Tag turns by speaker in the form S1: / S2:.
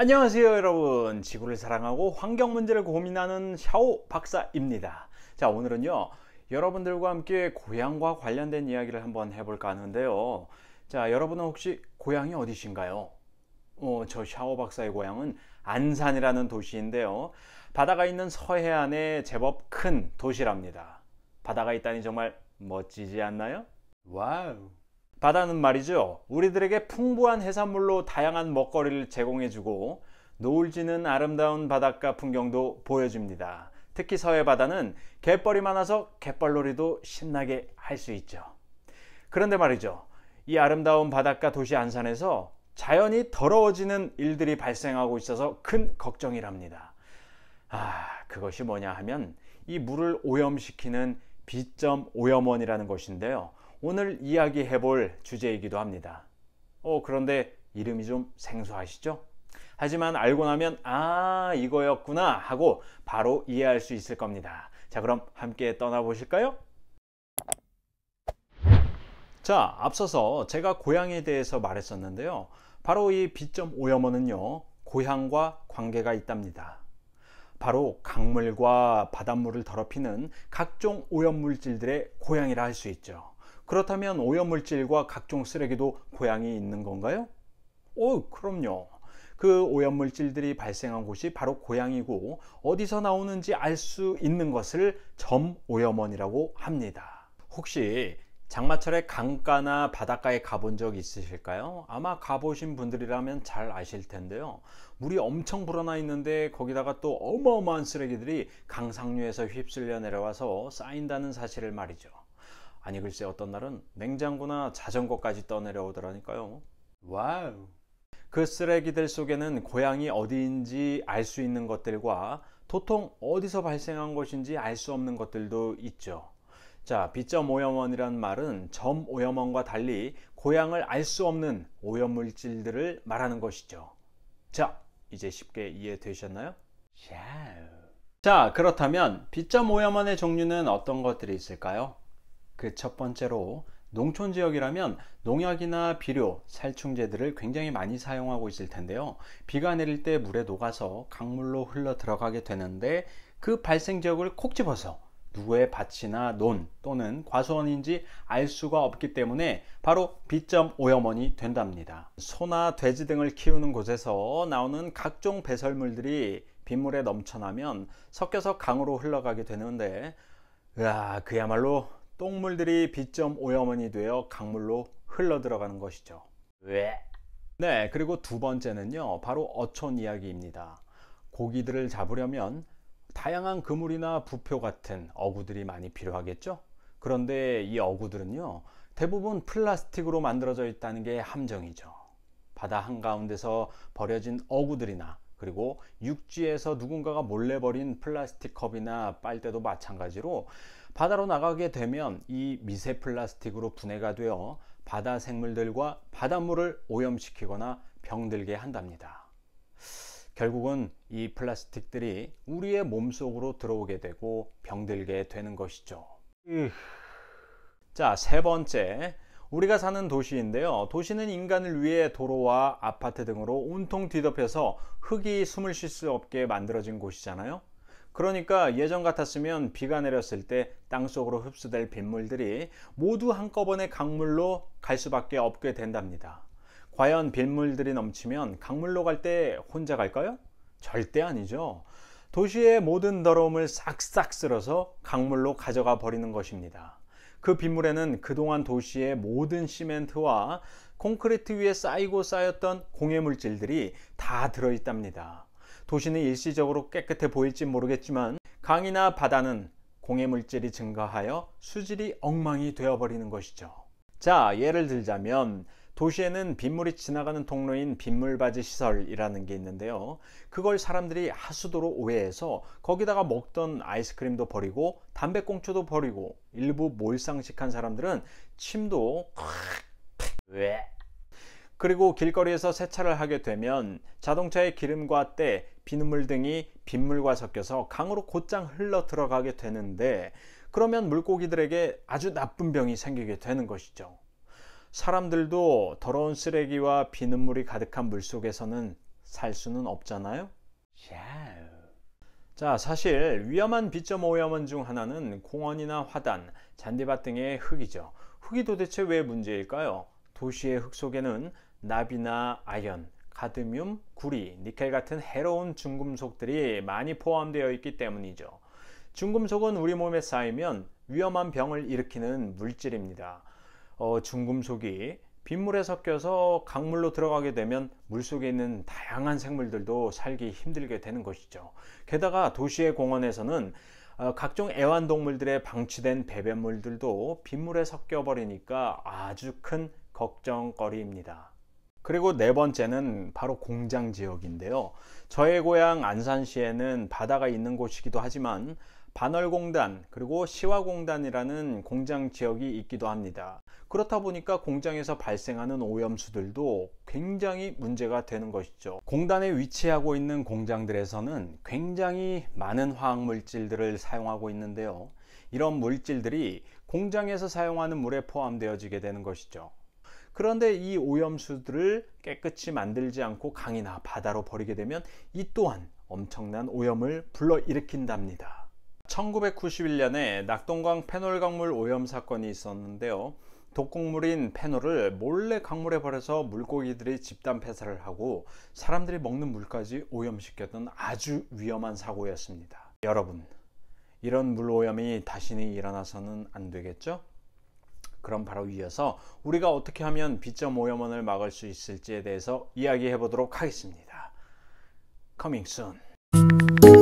S1: 안녕하세요 여러분, 지구를 사랑하고 환경 문제를 고민하는 샤오 박사입니다. 자, 오늘은요 여러분들과 함께 고향과 관련된 이야기를 한번 해볼까 하는데요. 자, 여러분은 혹시 고향이 어디신가요? 저 샤오 박사의 고향은 안산이라는 도시인데요, 바다가 있는 서해안에 제법 큰 도시랍니다. 바다가 있다니 정말 멋지지 않나요? 와우. 바다는 말이죠, 우리들에게 풍부한 해산물로 다양한 먹거리를 제공해주고 노을 지는 아름다운 바닷가 풍경도 보여줍니다. 특히 서해 바다는 갯벌이 많아서 갯벌놀이도 신나게 할 수 있죠. 그런데 말이죠, 이 아름다운 바닷가 도시 안산에서 자연이 더러워지는 일들이 발생하고 있어서 큰 걱정이랍니다. 그것이 뭐냐 하면 이 물을 오염시키는 비점 오염원이라는 것인데요, 오늘 이야기해 볼 주제이기도 합니다. 그런데 이름이 좀 생소하시죠? 하지만 알고 나면 이거였구나 하고 바로 이해할 수 있을 겁니다. 자, 그럼 함께 떠나보실까요? 자, 앞서서 제가 고향에 대해서 말했었는데요, 바로 이 비점 오염원은요 고향과 관계가 있답니다. 바로 강물과 바닷물을 더럽히는 각종 오염물질들의 고향이라 할 수 있죠. 그렇다면 오염물질과 각종 쓰레기도 고향이 있는 건가요? 그럼요. 그 오염물질들이 발생한 곳이 바로 고향이고, 어디서 나오는지 알 수 있는 것을 점오염원이라고 합니다. 혹시 장마철에 강가나 바닷가에 가본 적 있으실까요? 아마 가보신 분들이라면 잘 아실 텐데요, 물이 엄청 불어나 있는데 거기다가 또 어마어마한 쓰레기들이 강상류에서 휩쓸려 내려와서 쌓인다는 사실을 말이죠. 아니 글쎄, 어떤 날은 냉장고나 자전거까지 떠내려오더라니까요. 와우. 그 쓰레기들 속에는 고향이 어디인지 알 수 있는 것들과 도통 어디서 발생한 것인지 알 수 없는 것들도 있죠. 자, 비점 오염원이란 말은 점 오염원과 달리 고향을 알 수 없는 오염물질들을 말하는 것이죠. 자, 이제 쉽게 이해되셨나요? 자, 그렇다면 비점 오염원의 종류는 어떤 것들이 있을까요? 그 첫 번째로, 농촌 지역이라면 농약이나 비료, 살충제들을 굉장히 많이 사용하고 있을 텐데요, 비가 내릴 때 물에 녹아서 강물로 흘러 들어가게 되는데 그 발생 지역을 콕 집어서 누구의 밭이나 논 또는 과수원인지 알 수가 없기 때문에 바로 비점 오염원이 된답니다. 소나 돼지 등을 키우는 곳에서 나오는 각종 배설물들이 빗물에 넘쳐나면 섞여서 강으로 흘러가게 되는데, 그야말로 똥물들이 비점 오염원이 되어 강물로 흘러 들어가는 것이죠. 네, 그리고 두 번째는요, 바로 어촌 이야기입니다. 고기들을 잡으려면 다양한 그물이나 부표 같은 어구들이 많이 필요하겠죠. 그런데 이 어구들은요 대부분 플라스틱으로 만들어져 있다는 게 함정이죠. 바다 한가운데서 버려진 어구들이나, 그리고 육지에서 누군가가 몰래 버린 플라스틱 컵이나 빨대도 마찬가지로 바다로 나가게 되면 이 미세 플라스틱으로 분해가 되어 바다 생물들과 바닷물을 오염시키거나 병들게 한답니다. 결국은 이 플라스틱들이 우리의 몸속으로 들어오게 되고 병들게 되는 것이죠. 자, 세 번째, 우리가 사는 도시인데요, 도시는 인간을 위해 도로와 아파트 등으로 온통 뒤덮여서 흙이 숨을 쉴 수 없게 만들어진 곳이잖아요. 그러니까 예전 같았으면 비가 내렸을 때 땅속으로 흡수될 빗물들이 모두 한꺼번에 강물로 갈 수밖에 없게 된답니다. 과연 빗물들이 넘치면 강물로 갈 때 혼자 갈까요? 절대 아니죠. 도시의 모든 더러움을 싹싹 쓸어서 강물로 가져가 버리는 것입니다. 그 빗물에는 그동안 도시의 모든 시멘트와 콘크리트 위에 쌓이고 쌓였던 공해물질들이 다 들어있답니다. 도시는 일시적으로 깨끗해 보일지 모르겠지만 강이나 바다는 공해물질이 증가하여 수질이 엉망이 되어버리는 것이죠. 자, 예를 들자면 도시에는 빗물이 지나가는 통로인 빗물바지 시설이라는 게 있는데요, 그걸 사람들이 하수도로 오해해서 거기다가 먹던 아이스크림도 버리고 담배꽁초도 버리고, 일부 몰상식한 사람들은 침도 그리고 길거리에서 세차를 하게 되면 자동차의 기름과 때, 비눗물 등이 빗물과 섞여서 강으로 곧장 흘러 들어가게 되는데, 그러면 물고기들에게 아주 나쁜 병이 생기게 되는 것이죠. 사람들도 더러운 쓰레기와 비눗물이 가득한 물속에서는 살 수는 없잖아요. 자, 사실 위험한 비점 오염원 중 하나는 공원이나 화단, 잔디밭 등의 흙이죠. 흙이 도대체 왜 문제일까요? 도시의 흙 속에는 납이나 아연, 카드뮴, 구리, 니켈 같은 해로운 중금속들이 많이 포함되어 있기 때문이죠. 중금속은 우리 몸에 쌓이면 위험한 병을 일으키는 물질입니다. 중금속이 빗물에 섞여서 강물로 들어가게 되면 물속에 있는 다양한 생물들도 살기 힘들게 되는 것이죠. 게다가 도시의 공원에서는 각종 애완동물들의 방치된 배변물들도 빗물에 섞여 버리니까 아주 큰 걱정거리입니다. 그리고 네 번째는 바로 공장 지역인데요. 저의 고향 안산시에는 바다가 있는 곳이기도 하지만 반월공단 그리고 시화공단이라는 공장 지역이 있기도 합니다. 그렇다 보니까 공장에서 발생하는 오염수들도 굉장히 문제가 되는 것이죠. 공단에 위치하고 있는 공장들에서는 굉장히 많은 화학물질들을 사용하고 있는데요. 이런 물질들이 공장에서 사용하는 물에 포함되어지게 되는 것이죠. 그런데 이 오염수들을 깨끗이 만들지 않고 강이나 바다로 버리게 되면 이 또한 엄청난 오염을 불러일으킨답니다. 1991년에 낙동강 페놀 강물 오염 사건이 있었는데요. 독극물인 페놀을 몰래 강물에 버려서 물고기들이 집단 폐사를 하고 사람들이 먹는 물까지 오염시켰던 아주 위험한 사고였습니다. 여러분, 이런 물 오염이 다시는 일어나서는 안 되겠죠? 그럼 바로 이어서 우리가 어떻게 하면 비점 오염원을 막을 수 있을지에 대해서 이야기해 보도록 하겠습니다. Coming soon.